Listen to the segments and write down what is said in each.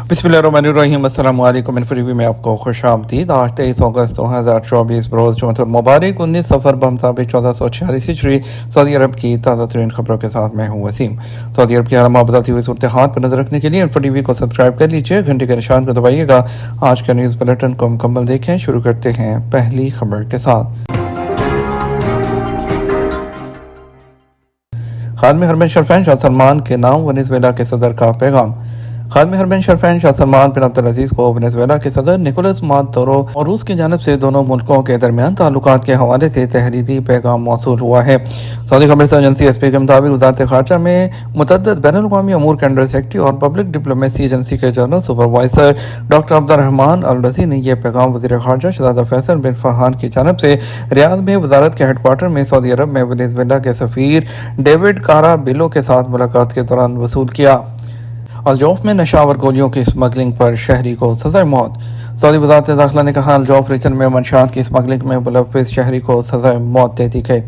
बिस्मिल्लाहिर्रहमानिर्रहीम। अस्सलाम वालेकुम। रिव्यू में आपको खुश आमदीद। आज 23 अगस्त 2024 बरोज़ जुमअतुल मुबारक 19 सफ़र बमताबिक 1446 हिजरी सऊदी अरब की ताज़ा तरीन खबरों के साथ मैं हूँ वसीम। सऊदी अरब की हालात बदलती हुई सूरत हाल पर नजर रखने के लिए टीवी को सब्सक्राइब कर लीजिए, घंटे के निशान को दबाइएगा। आज का न्यूज़ बुलेटिन को मुकम्मल देखें। शुरू करते हैं पहली खबर के साथ। खादम हरमैन शरफैन शाह सलमान के नाम वेनेजुएला के सदर का पैगाम। खादम हरमैन शरफैन शाह सलमान बिन अब्दुल अजीज को वेनेजुएला के सदर निकोलस मादुरो और रूस की जानिब से दोनों मुल्कों के दरमियान ताल्लुकात के हवाले से तहरीरी पैगाम मौसूल हुआ है। सऊदी खबर एजेंसी एसपी के मुताबिक वज़ारत ख़ारजा में मुतअद्दिद बैनुल-अक़वामी अमूर के अंडर सेक्रेटरी और पब्लिक डिप्लोमेसी एजेंसी के जनरल सुपरवाइजर डॉक्टर अब्दुर्रहमान अल रज़ी ने यह पैगाम वज़ीर ख़ारजा शहज़ादा फैसल बिन फरहान की जानिब से रियाद में वज़ारत के हेडक्वार्टर में सऊदी अरब में वेनेजुएला के सफ़ीर डेविड काराबिलो के साथ मुलाकात के दौरान वसूल किया। अलजौफ में नशावर गोलियों की स्मगलिंग पर शहरी को सज़ाए मौत। सऊदी वज़ारत दाखिला ने कहा, अलजौफ रीजन में मंशात की स्मगलिंग में मुलव्विस शहरी को सज़ाए मौत दे दी गई।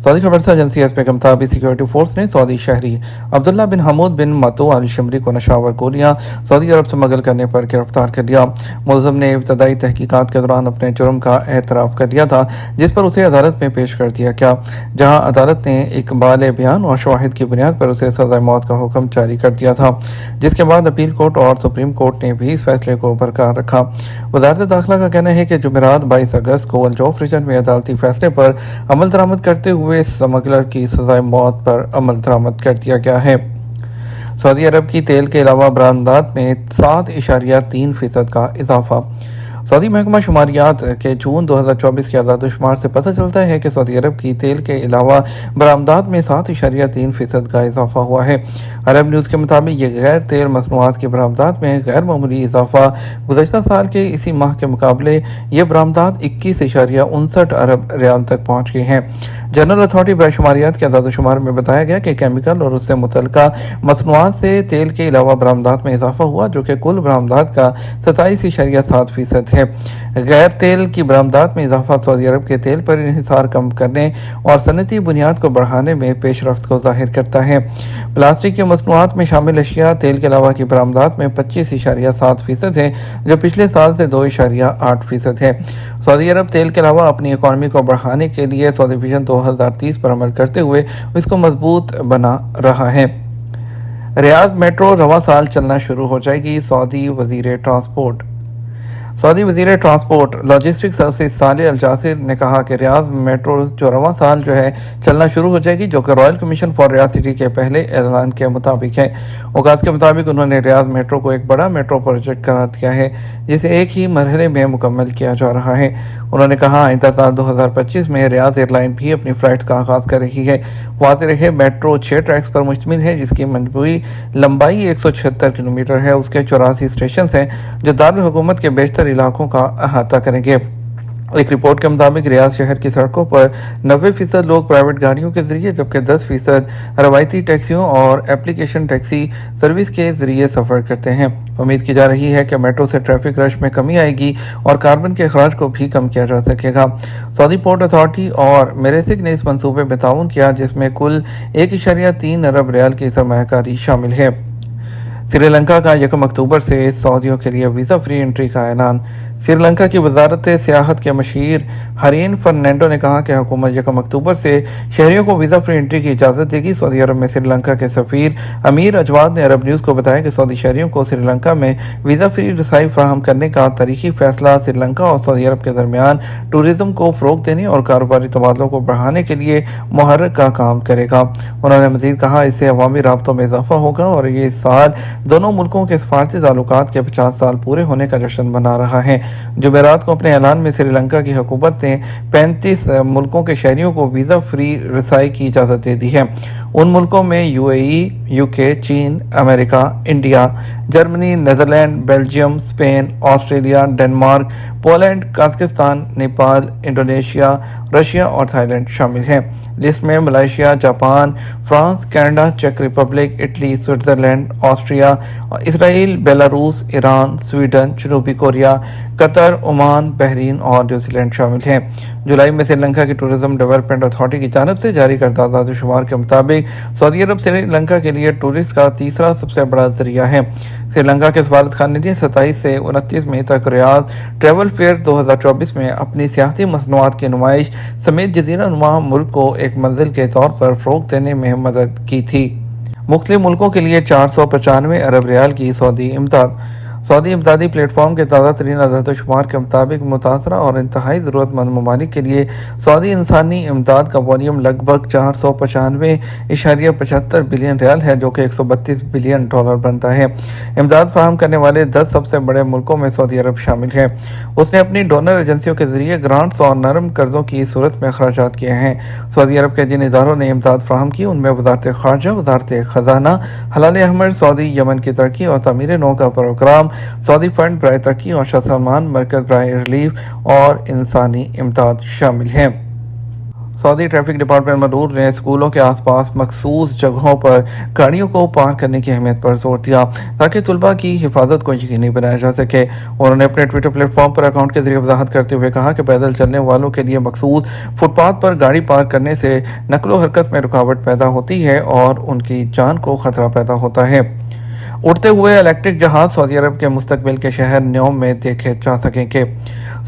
सऊदी खबर एजेंसी एसपी के मुताबिक सिक्योरिटी फोर्स ने सऊदी शहरी अब्दुल्ला बिन हमूद बिन मतू अल शिमरी को नशावर गोलियां सऊदी अरब से स्मगल करने पर गिरफ्तार कर लिया। मुलज़म ने इब्तदाई तहकीकात के दौरान अपने जुर्म का एतराफ़ कर दिया था, जिस पर उसे अदालत में पेश कर दिया गया, जहाँ अदालत ने इकबाल बयान और शवाहिद की बुनियाद पर उसे सज़ाए मौत का हुक्म जारी कर दिया था, जिसके बाद अपील कोर्ट और सुप्रीम कोर्ट ने भी इस फैसले को बरकरार रखा। वज़ारत दाखिला का कहना है कि जुमेरात 22 अगस्त को अलजौफ रीजन में अदालती फैसले पर अमल दरामद करते हुए स्मगलर की सज़ाए मौत पर अमल दरामद कर दिया गया है। सऊदी अरब की तेल के अलावा बरामदात में 7.3% का इजाफा। सऊदी महकमा शुमारियात के जून 2024 के आदादोशुमार से पता चलता है कि सऊदी अरब की तेल के अलावा बरामदात में 7.3% का इजाफा हुआ है। अरब न्यूज़ के मुताबिक ये गैर तेल मसनूआत की बरामदात में गैर मामूली इजाफा। गुज़श्ता साल के इसी माह के मुकाबले ये बरामदात 21.59 अरब रियाल तक पहुँच गई हैं। जनरल अथॉरिटी बराशुमारियात के आदादोशुमार में बताया गया कि केमिकल और उससे मुतल्लिका मसनूआत से तेल के अलावा बरामदात में इजाफा हुआ, जो कि कुल बरामदात का 27.7% है। गैर तेल की बरामदात में इजाफा सऊदी अरब के तेल पर इन्हिसार कम करने और सनती बुनियाद को बढ़ाने में पेशरफ्त को जाहिर करता है। प्लास्टिक के मसनूआत में शामिल अशिया तेल के अलावा की बरामदात में 25.7% है, जो पिछले साल से 2.8% है। सऊदी अरब तेल के अलावा अपनी इकॉनमी को बढ़ाने के लिए सऊदी विजन 2030 पर अमल करते हुए इसको मजबूत बना रहा है। रियाद मेट्रो रवां साल चलना शुरू हो जाएगी। सऊदी वजीर ट्रांसपोर्ट लॉजिस्टिक्स सर्विस साले अल जासिर ने कहा कि रियाद मेट्रो जो रवां साल चलना शुरू हो जाएगी, जो कि royal commission for Riyadh city के पहले ऐलान के मुताबिक है। औकात के मुताबिक उन्होंने रियाद मेट्रो को एक बड़ा मेट्रो प्रोजेक्ट करार दिया है, जिसे एक ही मरहले में मुकम्मल किया जा रहा है। उन्होंने कहा, आइंदा साल 2025 में रियाद एयरलाइन भी अपनी फ्लाइट्स का आगाज़ कर रही है। वाज़ेह रहे, मेट्रो 6 ट्रैक्स पर मुश्तमिल है, जिसकी मजमूई लंबाई 176 किलोमीटर है। उसके 84 स्टेशन हैं, जो दारुल हुकूमत के बेशतर इलाकों का अहाता करेंगे। एक रिपोर्ट के मुताबिक रियाद शहर की सड़कों पर 90% लोग प्राइवेट गाड़ियों के जरिए, जबकि 10% रवायती टैक्सियों और एप्लीकेशन टैक्सी सर्विस के जरिए सफ़र करते हैं। उम्मीद की जा रही है कि मेट्रो से ट्रैफिक रश में कमी आएगी और कार्बन के अखराज को भी कम किया जा सकेगा। सऊदी पोर्ट अथॉरिटी और मेरेसिक ने इस मंसूबे में ताउन किया, जिसमें कुल 1.3 अरब रियाल की सरमायाकारी शामिल है। श्रीलंका का 1 अक्टूबर से सऊदियों के लिए वीज़ा फ्री एंट्री का ऐलान। श्रीलंका की वजारत सियाहत के मशीर हरीन फर्नांडो ने कहा कि हुकूमत 1 अक्टूबर से शहरियों को वीज़ा फ्री एंट्री की इजाज़त देगी। सऊदी अरब में श्रीलंका के सफ़ीर अमीर अजवाद ने अरब न्यूज़ को बताया कि सऊदी शहरियों को श्रीलंका में वीज़ा फ्री रसाई फराहम करने का तारीखी फैसला श्रीलंका और सऊदी अरब के दरमियान टूरिज़्म को फ़रोग़ देने और कारोबारी तबादलों को बढ़ाने के लिए मुहर्रिक का काम करेगा। उन्होंने मज़ीद कहा, इससे अवामी राब्तों में इजाफा होगा और ये इस साल दोनों मुल्कों के सफारती ताल्लुकात के 50 साल पूरे होने का जश्न मना रहा है। जुमेरात को अपने ऐलान में श्रीलंका की हुकूमत ने 35 मुल्कों के शहरियों को वीज़ा फ्री रसाई की इजाज़त दे दी है। उन मुल्कों में यूएई, यूके, चीन, America, India, Germany, Netherland, Belgium, Spain, Australia, Denmark, Poland, Kazakhstan, Nepal, Indonesia, Russia और थाईलैंड शामिल हैं। लिस्ट में मलेशिया, जापान, फ्रांस, कनाडा, चेक Republic, Italy, Switzerland, Austria, Israel, Belarus, Iran, Sweden, जनूबी कोरिया, कतर, ओमान, बहरीन और New Zealand शामिल हैं। जुलाई में श्रीलंका की टूरिज्म डेवलपमेंट अथॉरिटी की जानिब से जारी करदा आदादोशुमार के मुताबिक सऊदी अरब श्रीलंका के लिए टूरिस्ट का तीसरा सबसे बड़ा जरिया है। श्रीलंका के सफारत खाने ने 27 से 29 मई तक रियाद ट्रैवल फेयर 2024 में अपनी सियासी मसनूआत की नुमाइश समेत जजीरा नुमा मुल्क को एक मंजिल के तौर पर फ़रोग़ देने में मदद की थी। मुख्तलिफ मुल्कों के लिए 495 अरब रियाल की सऊदी इमदादी प्लेटफॉर्म के ताज़ा तरीन अदद-ओ-शुमार के मुताबिक मुतासरा और इंतहाई ज़रूरतमंद ममालिक के लिए सऊदी इंसानी इमदाद का वॉल्यूम लगभग 495.75 बिलियन रियाल है, जो कि 132 बिलियन डॉलर बनता है। इमदाद फराहम करने वाले 10 सबसे बड़े मुल्कों में सऊदी अरब शामिल है। उसने अपनी डोनर एजेंसियों के जरिए ग्रांट्स और नरम कर्जों की सूरत में अखराजात किए हैं। सऊदी अरब के जिन इदारों ने इमदाद फराहम की उनमें वजारत ख़ारजा, वजारत ख़जाना, हलाल अहमद सऊदी, यमन की तरक्की और तमीर नौ का प्रोग्राम, सऊदी फंड बराए तरक्की और शाह सलमान मरकज़ बराए रिलीफ और इंसानी इमदाद शामिल हैं। सऊदी ट्रैफिक डिपार्टमेंट मदूर ने स्कूलों के आसपास मखसूस जगहों पर गाड़ियों को पार्क करने की अहमियत पर जोर दिया ताकि तलबा की हिफाजत को यकीनी बनाया जा सके। उन्होंने अपने ट्विटर प्लेटफॉर्म पर अकाउंट के जरिए वजाहत करते हुए कहा कि पैदल चलने वालों के लिए मखसूस फुटपाथ पर गाड़ी पार्क करने से नकलो हरकत में रुकावट पैदा होती है और उनकी जान को खतरा पैदा होता है। उड़ते हुए इलेक्ट्रिक जहाज सऊदी अरब के मुस्तकबिल के शहर न्योम में देखे जा सकेंगे।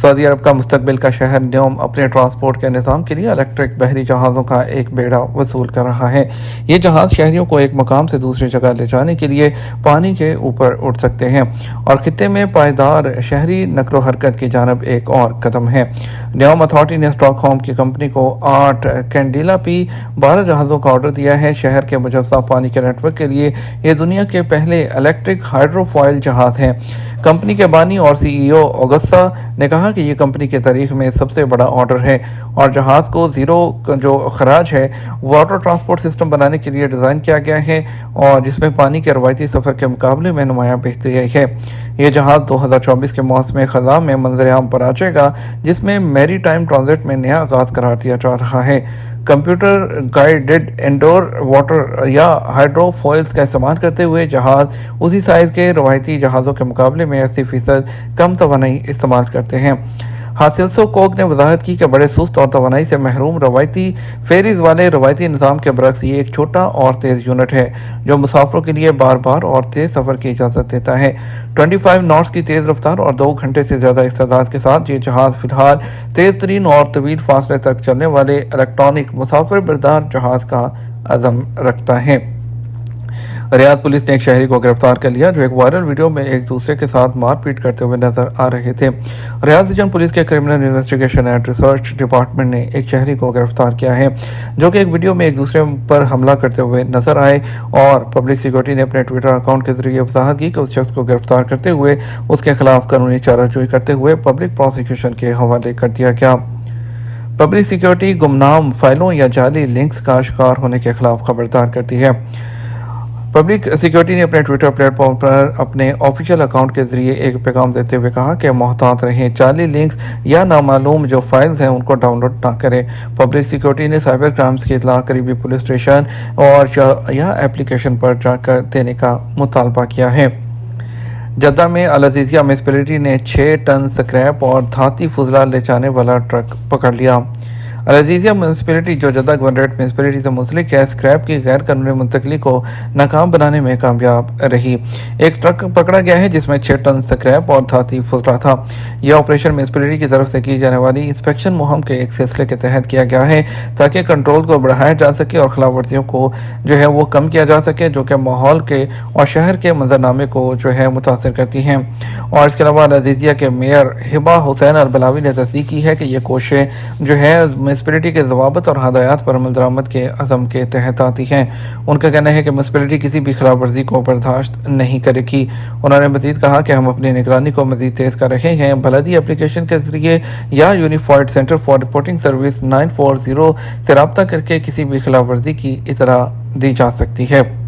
सऊदी अरब का मुस्तकबिल का शहर न्योम अपने ट्रांसपोर्ट के निज़ाम के लिए इलेक्ट्रिक बहरी जहाज़ों का एक बेड़ा वसूल कर रहा है। ये जहाज़ शहरियों को एक मकाम से दूसरी जगह ले जाने के लिए पानी के ऊपर उड़ सकते हैं और खित्ते में पायदार शहरी नकलो हरकत की जानब एक और कदम है। न्योम अथॉरिटी ने स्टॉकहोम की कंपनी को 8 कैंडिला पी 12 जहाज़ों का ऑर्डर दिया है। शहर के मुजव्वज़ा पानी के नेटवर्क के लिए ये दुनिया के पहले इलेक्ट्रिक हाइड्रोफॉयल जहाज़ हैं। कंपनी के बानी और सीईओ ऑगस्टा ने कहा कि ये कंपनी की तारीख में सबसे बड़ा ऑर्डर है और जहाज़ को ज़ीरो जो खराज है वाटर ट्रांसपोर्ट सिस्टम बनाने के लिए डिज़ाइन किया गया है और जिसमें पानी के रवायती सफ़र के मुकाबले में नुमाया बेहतरी आई है। ये जहाज़ 2024 के मौसम ख़ज़ा में मंजर-ए-आम पर आ जाएगा, जिसमें मैरी टाइम ट्रांजिट में नया आगाज़ करार दिया जा रहा है। कंप्यूटर गाइडेड इंडोर वाटर या हाइड्रोफॉइल्स का इस्तेमाल करते हुए जहाज़ उसी साइज़ के रवायती जहाज़ों के मुकाबले में 80% कम तवानाई इस्तेमाल करते हैं। हासिलसो कोक ने वजाहत की कि बड़े सुस्त और तवानाई से महरूम रवायती फेरीज वाले रवायती निज़ाम के बरक्स ये एक छोटा और तेज़ यूनिट है जो मुसाफरों के लिए बार बार और तेज़ सफ़र की इजाज़त देता है। 25 नॉट्स की तेज़ रफ्तार और 2 घंटे से ज़्यादा इस्तेदाद के साथ ये जहाज़ फ़िलहाल तेज़ तरीन और तवील फासले तक चलने वाले इलेक्ट्रॉनिक मुसाफिर बरदार जहाज़ का अज़म रखता है। रियाद पुलिस ने एक शहरी को गिरफ्तार कर लिया जो एक वायरल वीडियो में एक दूसरे के साथ मारपीट करते हुए नजर आ रहे थे। रियाद रीजन पुलिस के criminal investigation and research department ने एक शहरी को गिरफ्तार किया है जो कि एक वीडियो में एक दूसरे पर हमला करते हुए नजर आए और पब्लिक सिक्योरिटी ने अपने ट्विटर अकाउंट के जरिए वजाहत की कि उस शख्स को गिरफ्तार करते हुए उसके खिलाफ कानूनी चाराजोई करते हुए पब्लिक प्रोसिक्यूशन के हवाले कर दिया गया। पब्लिक सिक्योरिटी गुमनाम फाइलों या जाली लिंक्स का शिकार होने के खिलाफ खबरदार करती है। पब्लिक सिक्योरिटी ने अपने ट्विटर प्लेटफॉर्म पर अपने ऑफिशियल अकाउंट के जरिए एक पैगाम देते हुए कहा कि मोहतात रहें, जाली लिंक्स या नामालूम जो फाइल्स हैं उनको डाउनलोड ना करें। पब्लिक सिक्योरिटी ने साइबर क्राइम्स की इतला करीबी पुलिस स्टेशन और या एप्लीकेशन पर जाकर देने का मुतालबा किया है। जद्दा में अल अज़ीज़िया म्यूनिसिपैलिटी ने 6 टन स्क्रैप और धाती फुजला ले जाने वाला ट्रक पकड़ लिया। अल अज़ीज़िया म्यूनिसिपैलिटी जो जद्दा गवर्नरेट म्यूनिसिपैलिटी से मुंसलिक है, स्क्रैप की गैर कानूनी मुंतकली को नाकाम बनाने में कामयाब रही। एक ट्रक पकड़ा गया है जिसमें 6 टन स्क्रैप और धाती फुजला था। यह ऑपरेशन म्यूनिसिपैलिटी की तरफ से की जाने वाली इंस्पेक्शन मुहिम के एक सिलसिले के तहत किया गया है ताकि कंट्रोल को बढ़ाया जा सके और खिलाफ वर्जियों को जो है वो कम किया जा सके जो कि माहौल के और शहर के मंजरनामे को जो है मुतासर करती हैं। और इसके अलावा अल अज़ीज़िया के मेयर हिबा हुसैन अल-बलावी ने तस्दीक की है कि ये कोशिशें जो है म्यूनिसिपैलिटी के ज़वाबित और हदायत पर अमल दरामद के अज़म के तहत आती हैं। उनका कहना है कि म्यूनिसिपैलिटी किसी भी खिलाफ वर्जी को बर्दाश्त नहीं करेगी। उन्होंने मज़ीद कहा कि हम अपनी निगरानी को मज़ीद तेज़ कर रहे हैं। बलदी एप्लीकेशन के जरिए या unified centre for reporting service 940 से रब्ता करके किसी भी खिलाफ वर्जी की इतला दी जा सकती है।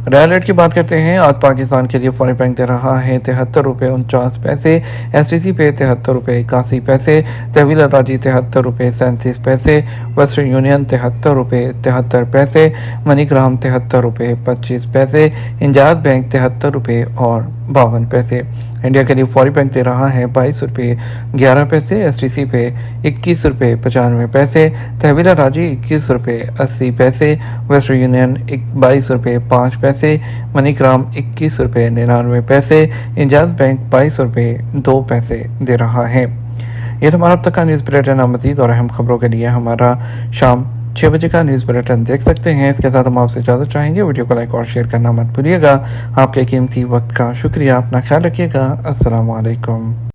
रियल रेट की बात करते हैं। आज पाकिस्तान के लिए फॉरेन बैंक दे रहा है 73 रुपये 49 पैसे, STC पे 73 रुपये 81 पैसे, तहवील राजी 73 रुपये 37 पैसे, वेस्टर्न यूनियन 73 रुपये 73 पैसे, मनीग्राम 73 रुपये 25 पैसे, इंजाज बैंक 73 रुपये और 52 पैसे। इंडिया के लिए फॉरेन बैंक दे रहा है 22 रुपये 11 पैसे, STC पे 21 रुपये 95 पैसे, तहवील राजी 21 रुपये 80 पैसे, वेस्टर्न यूनियन 22 रुपये 5 पैसे, पैसे, मनीग्राम 21 रुपये 99 पैसे, इंजाज बैंक 22 रुपये 2 पैसे दे रहा है। ये तो हमारा अब तक का न्यूज़ बुलेटिन। मज़ीद और अहम खबरों के लिए हमारा शाम 6 बजे का न्यूज़ बुलेटिन देख सकते हैं। इसके साथ हम आपसे इजाज़त चाहेंगे। वीडियो को लाइक और शेयर करना मत भूलिएगा। आपके कीमती वक्त का शुक्रिया। अपना ख्याल रखिएगा। अस्सलाम वालेकुम।